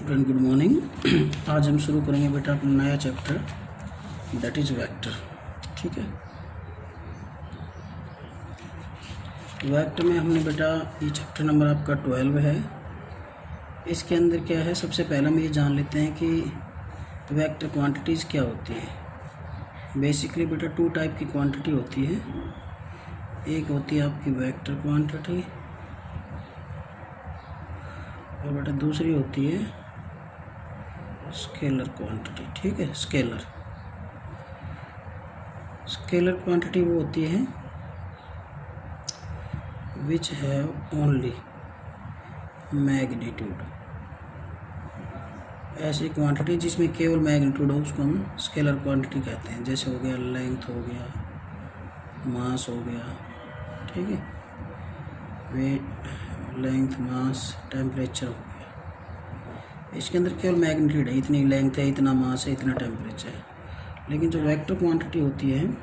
Student good morning. आज हम शुरू करेंगे बेटा अपना नया चैप्टर दैट इज़ वेक्टर। ठीक है, वेक्टर में हमने बेटा ये चैप्टर नंबर आपका 12 है। इसके अंदर क्या है, सबसे पहले हम ये जान लेते हैं कि वेक्टर क्वांटिटीज़ क्या होती है। बेसिकली बेटा 2 टाइप की क्वांटिटी होती है। एक होती है आपकी वेक्टर क्वांटिटी और बेटा दूसरी होती है स्केलर क्वांटिटी। ठीक है, स्केलर क्वांटिटी वो होती है विच हैव ओनली मैग्नीट्यूड। ऐसी क्वांटिटी जिसमें केवल मैग्नीट्यूड हो उसको हम स्केलर क्वांटिटी कहते हैं। जैसे हो गया लेंथ, हो गया मास, हो गया, ठीक है, वेट, लेंथ, मास, टेम्परेचर हो गया। इसके अंदर केवल मैग्नीट्यूड है, इतनी लेंथ है, इतना मास है, इतना टेम्परेचर है। लेकिन जो वेक्टर क्वांटिटी होती है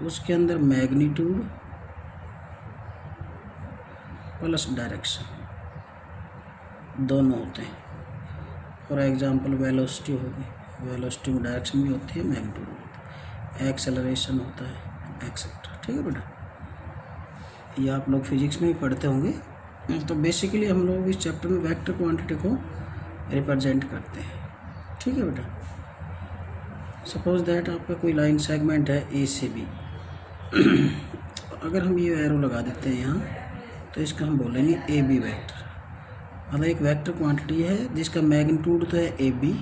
उसके अंदर मैग्नीट्यूड प्लस डायरेक्शन दोनों होते हैं। फॉर एग्जांपल वेलोसिटी होगी, वेलोसिटी में डायरेक्शन भी होती है, मैग्नीट्यूड भी होता है, एक्सेलरेशन होता है, एक्सेट्रा। ठीक है बेटा, ये आप लोग फिजिक्स में भी पढ़ते होंगे। तो बेसिकली हम लोग इस चैप्टर में वेक्टर क्वांटिटी को रिप्रेजेंट करते हैं। ठीक है बेटा, सपोज दैट आपका कोई लाइन सेगमेंट है ए से बी। अगर हम ये एरो लगा देते हैं यहाँ, तो इसका हम बोलेंगे ए बी वैक्टर। मतलब एक वेक्टर क्वांटिटी है जिसका मैग्नीट्यूड तो है ए बी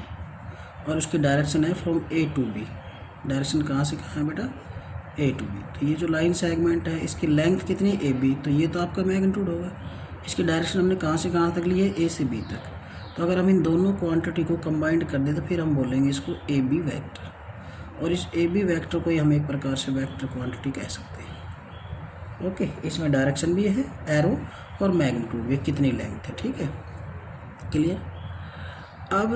और उसकी डायरेक्शन है from A to B. Direction कहाँ से कहाँ है बेटा, ए टू बी। तो ये जो लाइन सेगमेंट है इसकी लेंथ कितनी है, ए बी, तो ये तो आपका मैग्नीट्यूड होगा। इसकी डायरेक्शन हमने कहाँ से कहाँ तक ली है, ए से बी तक। तो अगर हम इन दोनों क्वांटिटी को कंबाइंड कर दें तो फिर हम बोलेंगे इसको ए बी वैक्टर। और इस ए बी वैक्टर को ही हम एक प्रकार से वेक्टर क्वांटिटी कह सकते हैं। ओके, इसमें डायरेक्शन भी है एरो और मैग्नीट्यूड भी, कितनी लेंथ है। ठीक है, क्लियर। अब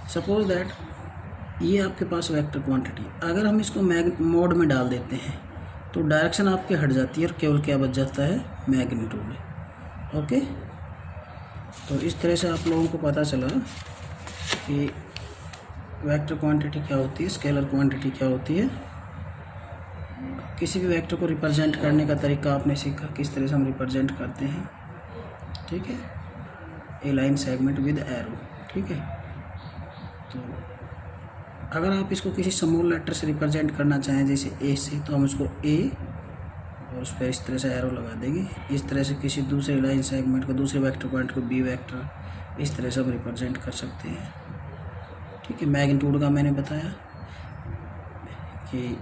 सपोज दैट ये आपके पास वेक्टर क्वांटिटी, अगर हम इसको मोड में डाल देते हैं तो डायरेक्शन आपकी हट जाती है और केवल क्या बच जाता है, मैग्नीट्यूड। ओके, तो इस तरह से आप लोगों को पता चला कि वेक्टर क्वांटिटी क्या होती है, स्केलर क्वांटिटी क्या होती है। किसी भी वेक्टर को रिप्रेजेंट करने का तरीका आपने सीखा, किस तरह से हम रिप्रेजेंट करते हैं। ठीक है, ए लाइन सेगमेंट विद एरो। ठीक है, तो अगर आप इसको किसी स्मॉल लेटर से रिप्रेजेंट करना चाहें जैसे ए से, तो हम उसको ए और उस पर इस तरह से एरो लगा देंगे। इस तरह से किसी दूसरे लाइन सेगमेंट को, दूसरे वेक्टर पॉइंट को बी वेक्टर, इस तरह से हम रिप्रेजेंट कर सकते हैं। ठीक है, मैग्नीट्यूड का मैंने बताया कि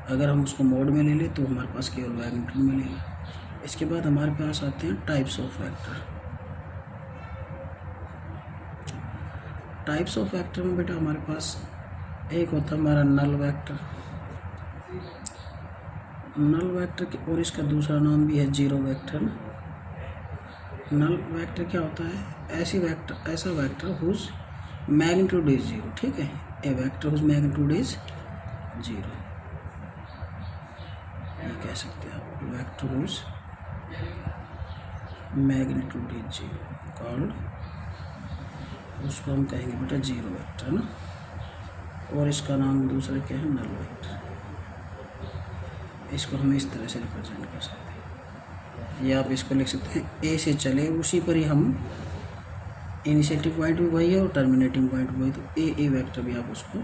अगर हम उसको मोड में ले लें तो हमारे पास केवल मैग्नीट्यूड मिलेगा। इसके बाद हमारे पास आते हैं types of vector. Types of vector में बेटा हमारे पास एक होता है हमारा नल वेक्टर। नल वेक्टर और इसका दूसरा नाम भी है जीरो वेक्टर। नल वेक्टर क्या होता है, ऐसा vector whose magnitude is zero. ठीक है, a vector whose magnitude is zero, ये कह सकते हैं आप, vector whose magnitude is zero called, उसको हम कहेंगे बेटा जीरो वेक्टर ना। और इसका नाम दूसरा क्या है, नल वेक्टर। इसको हम इस तरह से रिप्रेजेंट कर सकते हैं, या आप इसको लिख सकते हैं ए से चले उसी पर ही हम, इनिशिएटिव पॉइंट भी वही है और टर्मिनेटिंग पॉइंट भी वही, तो ए वेक्टर भी आप उसको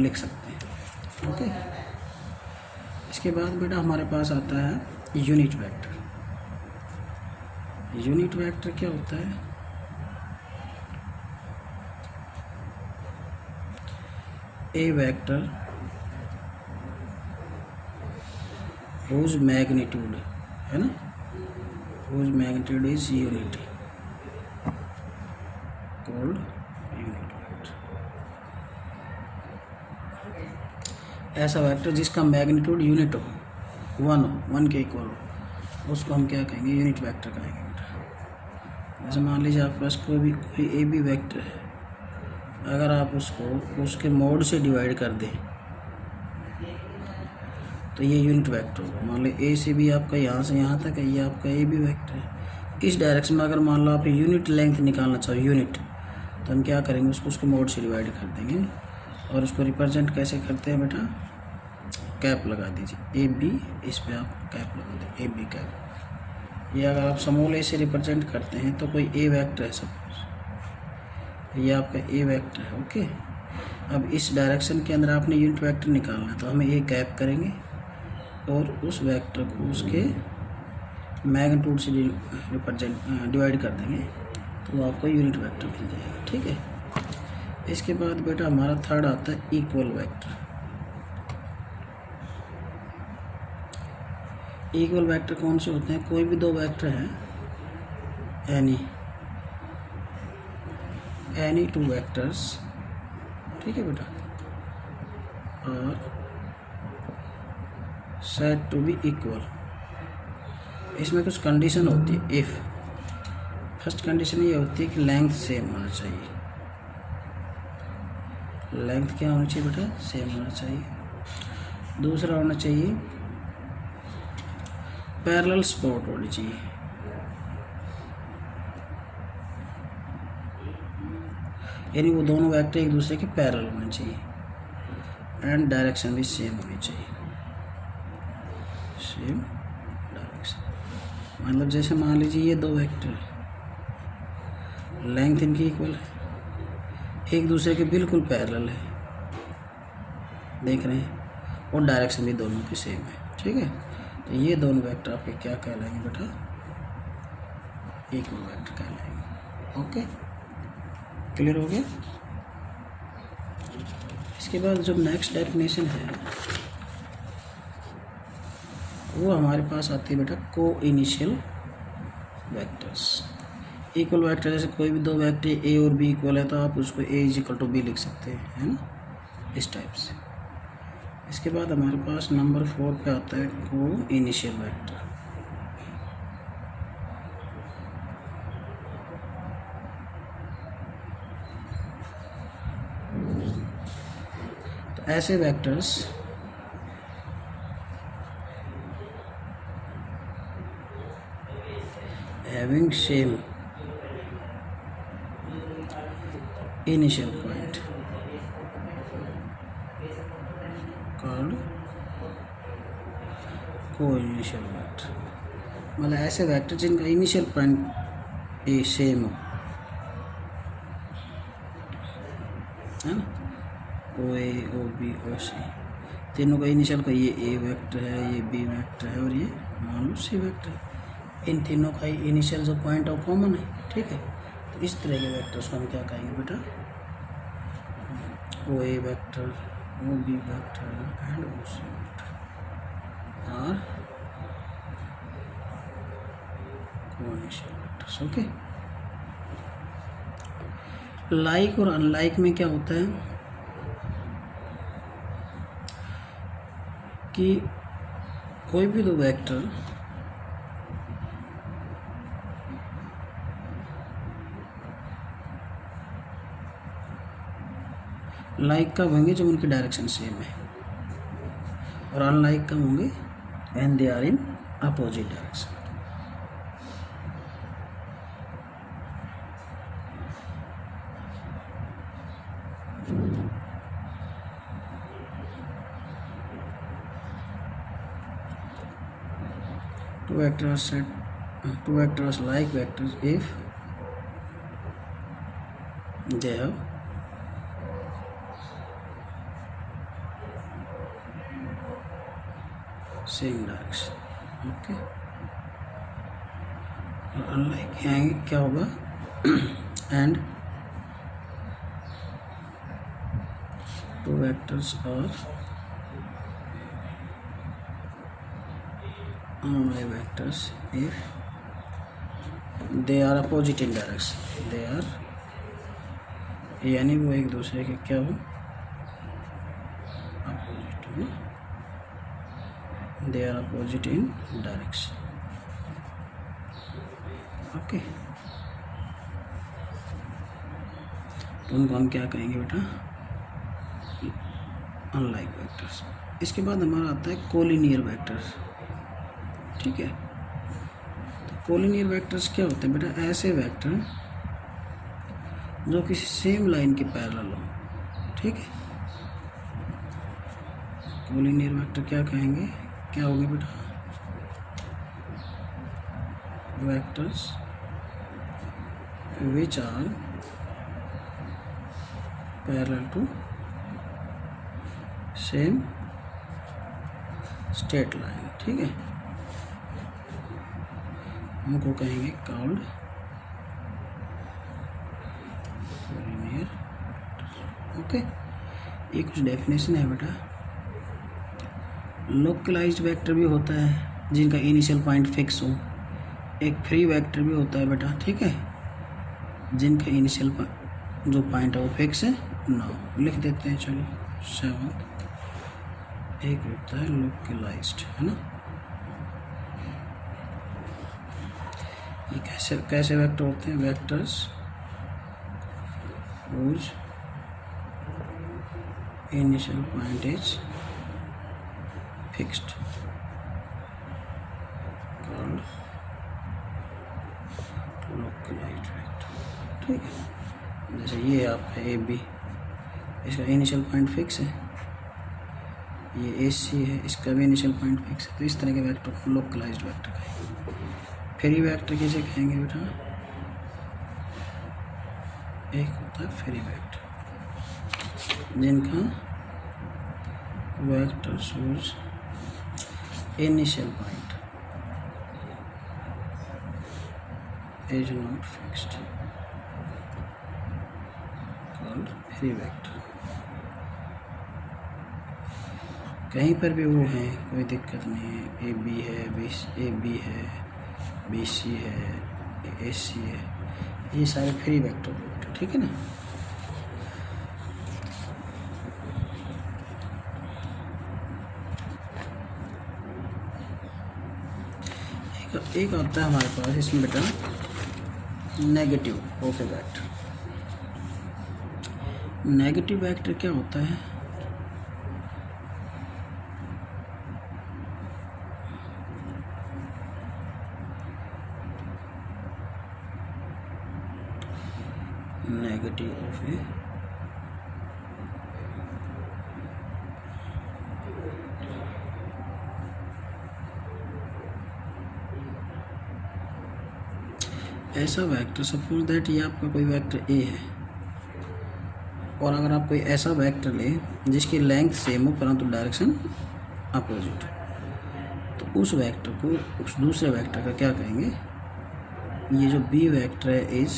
लिख सकते हैं। ओके, इसके बाद बेटा हमारे पास आता है यूनिट वेक्टर। यूनिट वेक्टर क्या होता है, ए वेक्टर whose magnitude है ना, whose magnitude is unit called unit vector। ऐसा वेक्टर जिसका मैग्नीट्यूड यूनिट हो, 1 के इक्वल हो, उसको हम क्या कहेंगे, यूनिट वेक्टर कहेंगे बेटा। जैसे मान लीजिए आपके पास कोई ए बी वेक्टर है, अगर आप उसको उसके मोड से डिवाइड कर दें तो ये यूनिट वेक्टर होगा। मान लो ए से बी आपका यहाँ से यहाँ तक है, ये आपका ए बी वेक्टर है। इस डायरेक्शन में अगर मान लो आप यूनिट लेंथ निकालना चाहो यूनिट, तो हम क्या करेंगे, उसको मोड से डिवाइड कर देंगे। और उसको रिप्रेजेंट कैसे करते हैं बेटा, कैप लगा दीजिए, ए बी, इस पे आप कैप लगा दें, ए बी कैप। ये अगर आप स्मॉल ए से रिप्रेजेंट करते हैं तो कोई ए वेक्टर है, सपोज ये आपका ए वेक्टर है। ओके, अब इस डायरेक्शन के अंदर आपने यूनिट वेक्टर निकालना है, तो हम ए कैप करेंगे और उस वेक्टर को उसके मैग्नीट्यूड से रिप्रेजेंट डिवाइड कर देंगे, तो आपको यूनिट वेक्टर मिल जाएगा। ठीक है, इसके बाद बेटा हमारा थर्ड आता है इक्वल वेक्टर। इक्वल वेक्टर कौन से होते हैं, कोई भी दो वेक्टर हैं, एनी टू वेक्टर्स, ठीक है बेटा, और सेट टू बी इक्वल। इसमें कुछ कंडीशन होती है। इफ़ फर्स्ट कंडीशन ये होती है कि लेंथ सेम होना चाहिए। लेंथ क्या होना चाहिए बेटा, सेम होना चाहिए। दूसरा होना चाहिए पैरेलल स्पॉट होनी चाहिए। यानी वो दोनों वेक्टर एक दूसरे के पैरेलल होने चाहिए, एंड डायरेक्शन भी सेम होनी चाहिए, सेम डायरेक्शन। मतलब जैसे मान लीजिए ये दो वेक्टर, लेंथ इनकी इक्वल है, एक दूसरे के बिल्कुल पैरेलल है, देख रहे हैं, और डायरेक्शन भी दोनों की सेम है। ठीक है, तो ये दोनों वेक्टर आपके क्या कहलाएंगे बेटा, इक्वल वेक्टर कहलाएंगे। ओके, क्लियर हो गया। इसके बाद जो नेक्स्ट डेफिनेशन है वो हमारे पास आती है बेटा को इनिशियल वेक्टर्स। इक्वल वेक्टर जैसे कोई भी दो वेक्टर ए और बी इक्वल है, तो आप उसको ए इज इक्वल टू बी लिख सकते हैं, है ना, इस टाइप से। इसके बाद हमारे पास नंबर 4 पे आता है को इनिशियल वेक्टर। तो ऐसे vectors having same initial point called को इनिशियल वेक्टर। मतलब ऐसे वेक्टर जिनका इनिशियल पॉइंट ए सेम हो, है ना, ओ ए, ओ बी, ओ सी, तीनों का इनिशियल का ये ए वेक्टर है, ये बी वेक्टर है, और ये मान लो सी वेक्टर है। इन तीनों का इनिशियल जो पॉइंट ऑफ कॉमन है। ठीक है, तो इस तरह के वेक्टर्स को हम क्या कहेंगे बेटा, O A vector, O B vector and O C vector और कोइनिशियल वेक्टर्स। ओके, लाइक और अनलाइक में क्या होता है कि कोई भी दो वेक्टर लाइक कब होंगे, जब उनकी डायरेक्शन सेम है, और अनलाइक कब होंगे, when they are in opposite direction. Two vectors like vectors if they have same direction. Okay, और अनलाइक यहाँ क्या होगा, एंड टू वेक्टर्स और unlike vectors if they are opposite in direction, they are, यानी वो एक दूसरे के क्या हो, अपोजिट हो, they are opposite in direction। Okay, तो उनको हम क्या कहेंगे बेटा, अनलाइक वेक्टर्स। इसके बाद हमारा आता है कोलिनियर वेक्टर्स। ठीक है, तो कोलिनियर वेक्टर्स क्या होते हैं बेटा? ऐसे वेक्टर जो किसी सेम लाइन के पैरेलल हो, ठीक है। कोलिनियर वेक्टर क्या कहेंगे, क्या होंगे बेटा? Vectors which are parallel to same straight line, ठीक है। उनको कहेंगे कॉल्ड कोलिनियर। ओके, ये कुछ डेफिनेशन है बेटा। लोकलाइज्ड वेक्टर भी होता है जिनका इनिशियल पॉइंट फिक्स हो। एक फ्री वेक्टर भी होता है बेटा, ठीक है, जिनका इनिशियल जो पॉइंट है वो फिक्स है ना। लिख देते हैं, चलो 7। एक होता है लोकलाइज्ड, है ना। ये कैसे वेक्टर होते हैं? Vectors whose initial point is fixed called localized vector, ठीक है। जैसे ये आपका ए बी, इसका इनिशियल पॉइंट फिक्स है, ये ए सी है, इसका भी इनिशियल पॉइंट फिक्स है। तो इस तरह के वेक्टर को लोकलाइज्ड वेक्टर कहेंगे। फ्री वेक्टर किसे कहेंगे बेटा? एक होता है फ्री वेक्टर जिनका vector source initial point is not fixed called free vector. कहीं पर भी वो है, कोई दिक्कत नहीं है। ए बी है, ए बी है, बी सी है, ए सी है, ये सारे फ्री वेक्टर हो, ठीक है ना। एक आता है हमारे पास इसमें बेटा negative okay vector. Negative vector क्या होता है? नेगेटिव ऑफ ए ऐसा वेक्टर, सपोज दैट ये आपका कोई वेक्टर ए है, और अगर आप कोई ऐसा वेक्टर ले जिसकी लेंथ सेम हो परंतु डायरेक्शन अपोजिट, तो उस वेक्टर को उस दूसरे वेक्टर का क्या कहेंगे? ये जो बी वेक्टर है is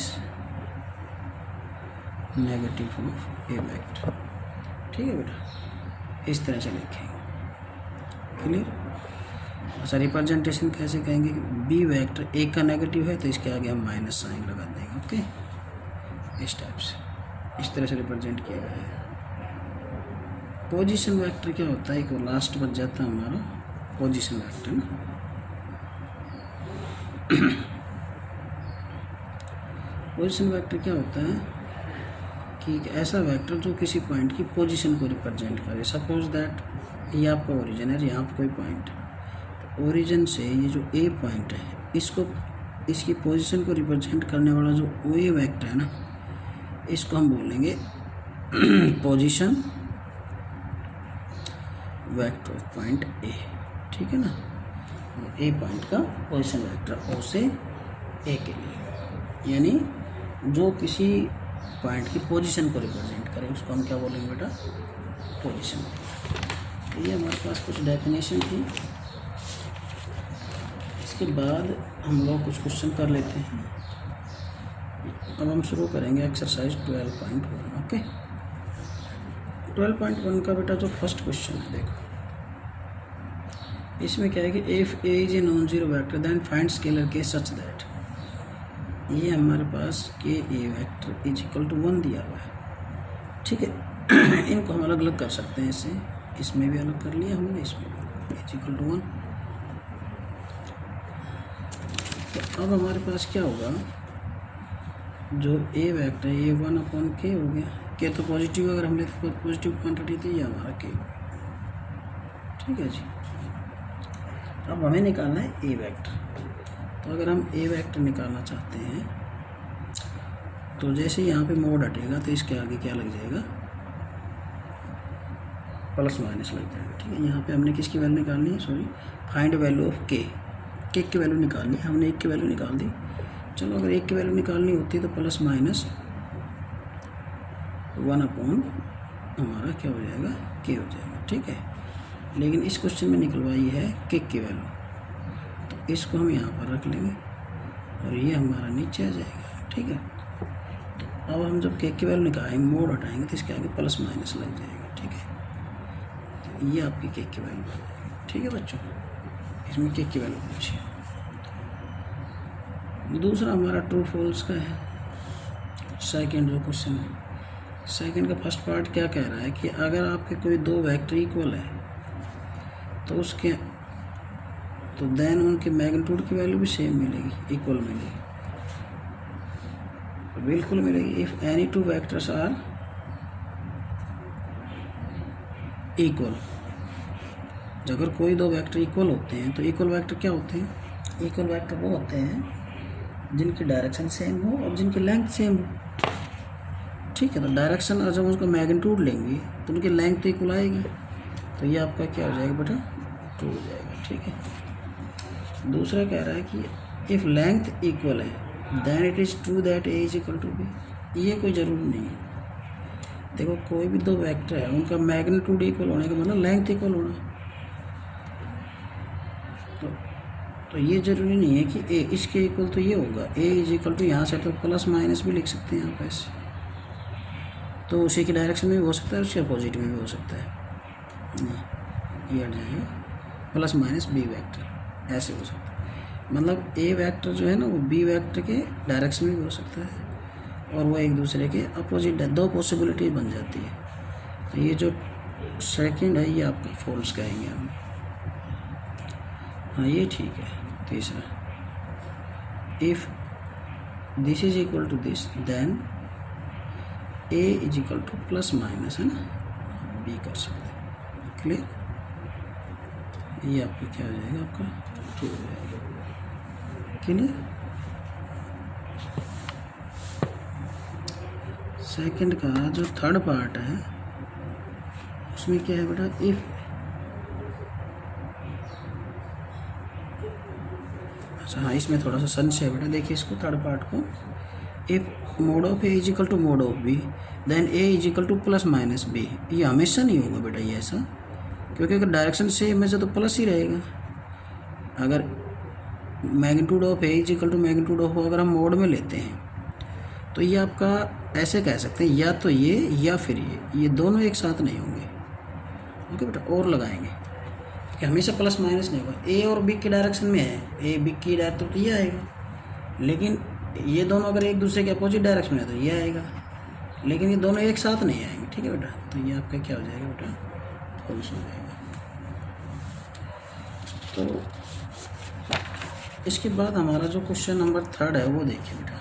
negative of A vector, ठीक है बेटा। इस तरह से लिखेंगे, क्लियर। अच्छा, रिप्रेजेंटेशन कैसे कहेंगे? बी वेक्टर ए का नेगेटिव है तो इसके आगे हम माइनस साइन लगा देंगे, ओके। इस टाइप से, इस तरह से रिप्रेजेंट किया गया है। पोजीशन वेक्टर क्या होता है? एक लास्ट बच जाता है हमारा पोजीशन वेक्टर ना। पोजीशन वेक्टर क्या होता है कि एक ऐसा वेक्टर जो किसी पॉइंट की पोजीशन को रिप्रेजेंट करे। सपोज दैट ये आपका ओरिजिन है, यहाँ पर कोई पॉइंट, तो ओरिजिन से ये जो ए पॉइंट है, इसको इसकी पोजीशन को रिप्रेजेंट करने वाला जो ओ ए वेक्टर है ना, इसको हम बोलेंगे position vector of point A, ठीक है ना। ए पॉइंट का पोजीशन वेक्टर ओ से ए के लिए, यानी जो किसी पॉइंट की पोजीशन को रिप्रेजेंट करें उसको हम क्या बोलेंगे बेटा? Position vector. ये हमारे पास कुछ डेफिनेशन थी। इसके बाद हम लोग कुछ क्वेश्चन कर लेते हैं। अब हम शुरू करेंगे एक्सरसाइज 12.1, ओके। 12.1 का बेटा जो फर्स्ट क्वेश्चन है, देखो इसमें क्या है कि if A is a non zero vector then find scalar के सच दैट, ये हमारे पास के A vector is equal to 1 दिया हुआ है, ठीक है। इनको हम अलग अलग कर सकते हैं, इससे इसमें भी अलग कर लिया हमने, इसमें भी इज इक्वल टू 1। तो अब हमारे पास क्या होगा? जो ए वेक्टर है ये 1/k हो गया। के तो पॉजिटिव, अगर हम लेते पॉजिटिव क्वांटिटी थी, ये हमारा के हो गया, ठीक है जी। अब हमें निकालना है ए वेक्टर। तो अगर हम ए वेक्टर निकालना चाहते हैं तो जैसे यहाँ पे मोड हटेगा तो इसके आगे क्या लग जाएगा, प्लस माइनस लग जाएगा। ठीक है, यहाँ पे हमने किसकी वैल्यू निकालनी है, सॉरी, फाइंड वैल्यू ऑफ के की वैल्यू निकालनी है। हमने 1 की वैल्यू निकाल दी। चलो अगर 1 की वैल्यू निकालनी होती तो प्लस माइनस 1 हमारा क्या हो जाएगा, के हो जाएगा। ठीक है, लेकिन इस क्वेश्चन में निकलवाई है के की वैल्यू, तो इसको हम यहाँ पर रख लेंगे और ये हमारा नीचे आ जाएगा। ठीक है, अब हम जब के की वैल्यू निकालेंगे, मोड हटाएंगे तो इसके आगे प्लस माइनस लग जाएगा। ठीक है, तो ये आपकी के की वैल्यू आ जाएगी। ठीक है बच्चों, इसमें के की वैल्यू पूछिए। दूसरा हमारा ट्रू फॉल्स का है, सेकंड जो क्वेश्चन है। सेकंड का फर्स्ट पार्ट क्या कह रहा है कि अगर आपके कोई 2 वेक्टर इक्वल है तो उसके तो देन उनके मैग्नीट्यूड की वैल्यू भी सेम मिलेगी, इक्वल मिलेगी, बिल्कुल मिलेगी। If any 2 vectors are equal, अगर कोई 2 वेक्टर इक्वल होते हैं तो इक्वल वेक्टर क्या होते हैं, इक्वल वेक्टर वो होते हैं जिनकी डायरेक्शन सेम हो और जिनकी लेंथ सेम हो। ठीक है, तो डायरेक्शन और जब उसका मैग्नीट्यूड लेंगे तो उनकी लेंथ तो इक्वल आएगी, तो ये आपका क्या हो जाएगा बेटा, ट्रू हो जाएगा। ठीक है, दूसरा कह रहा है कि इफ़ लेंथ इक्वल है then it is true that A is equal to B. ये कोई ज़रूरी नहीं है। देखो कोई भी 2 वेक्टर है, उनका मैग्नीट्यूड इक्वल होने का मतलब लेंथ इक्वल होना, तो ये ज़रूरी नहीं है कि ए इसके इक्वल तो ये होगा, ए इज इक्वल टू यहाँ से तो प्लस माइनस भी लिख सकते हैं आप ऐसे, तो उसी की डायरेक्शन में भी हो सकता है, उसके अपोजिट में भी हो सकता है। ये हट जाएगा, प्लस माइनस बी वेक्टर ऐसे हो सकता है। मतलब ए वेक्टर जो है ना वो बी वेक्टर के डायरेक्शन में भी हो सकता है और वो एक दूसरे के अपोजिट है, 2 पॉसिबिलिटी बन जाती है। तो ये जो सेकंड है ये आपका फॉल्स कहेंगे हम। हाँ ये ठीक है। तीसरा, if this is equal to this then A is equal to plus minus, है ना, बी कर सकते हैं। क्लियर, ये आपका क्या हो जाएगा, आपका ट्रू हो जाएगा। क्लियर, सेकंड का जो थर्ड पार्ट है उसमें क्या है बेटा, इफ अच्छा हाँ इसमें थोड़ा सा संशय है बेटा, देखिए इसको थर्ड पार्ट को, if mod of A is equal to mod of B then A is equal to plus minus B. ये हमेशा नहीं होगा बेटा ये ऐसा, क्योंकि अगर डायरेक्शन सेम है तो प्लस ही रहेगा। अगर magnitude of A is equal to magnitude of अगर हम मोड में लेते हैं तो ये आपका ऐसे कह सकते हैं, या तो ये या फिर ये दोनों एक साथ नहीं होंगे। ओके बेटा, और लगाएंगे कि हमेशा प्लस माइनस नहीं होगा। ए और बी की डायरेक्शन में है, ए बी की डायरेक्शन तो ये आएगा, लेकिन ये दोनों अगर एक दूसरे के अपोजिट डायरेक्शन में है तो ये आएगा, लेकिन ये दोनों एक साथ नहीं आएंगे। ठीक है बेटा, तो ये आपका क्या हो जाएगा बेटा, फॉल्स हो जाएगा। तो इसके बाद हमारा जो क्वेश्चन नंबर 3 है वो देखिए बेटा।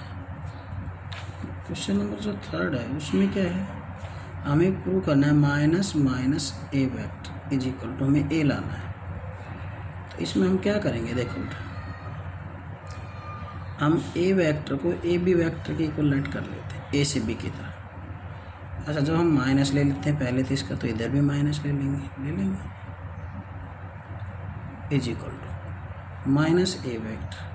क्वेश्चन नंबर जो 3 है उसमें क्या है, हमें प्रूव करना है minus minus A vector is equal to, हमें ए लाना है। तो इसमें हम क्या करेंगे, देखो बेटा, हम ए वेक्टर को ए बी वेक्टर के इक्वलेंट कर लेते हैं, ए से बी की तरह। अच्छा, जब हम माइनस ले लेते हैं पहले तो इसका, तो इधर भी माइनस ले लेंगे is equal to minus A vector.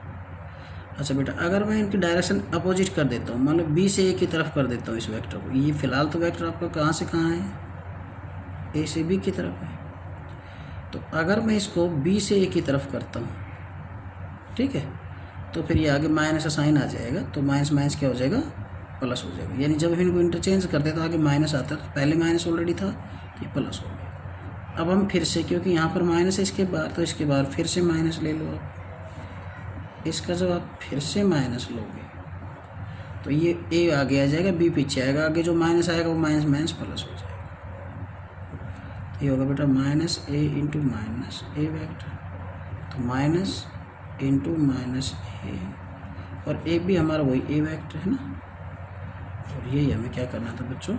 अच्छा बेटा, अगर मैं इनकी डायरेक्शन अपोजिट कर देता हूँ, मान लो बी से ए की तरफ कर देता हूँ इस वेक्टर को, ये फिलहाल तो वेक्टर आपका कहाँ से कहाँ है, ए से बी की तरफ है। तो अगर मैं इसको बी से ए की तरफ करता हूँ, ठीक है, तो फिर ये आगे माइनस साइन आ जाएगा, तो माइनस माइनस क्या हो जाएगा, प्लस हो जाएगा। यानी जब इनको इंटरचेंज करते तो आगे माइनस आता है, तो पहले माइनस ऑलरेडी था, ये प्लस हो गया। अब हम फिर से, क्योंकि यहाँ पर माइनस है इसके बाद, तो इसके बाद फिर से माइनस ले लो आप। इसका जब आप फिर से माइनस लोगे तो ये ए आगे आ जाएगा, बी पीछे आएगा, आगे जो माइनस आएगा वो माइनस माइनस प्लस हो जाएगा। ये होगा बेटा minus A into minus A vector, तो माइनस इंटू माइनस ए, और ए भी हमारा वही ए वेक्टर है ना, और यही हमें क्या करना था बच्चों,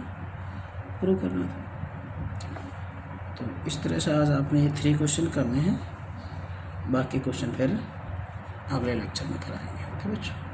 प्रूव करना था। तो इस तरह से आज आपने ये 3 क्वेश्चन करने हैं, बाकी क्वेश्चन फिर अगले लेक्चर में कराएंगे। ओके बच्चों।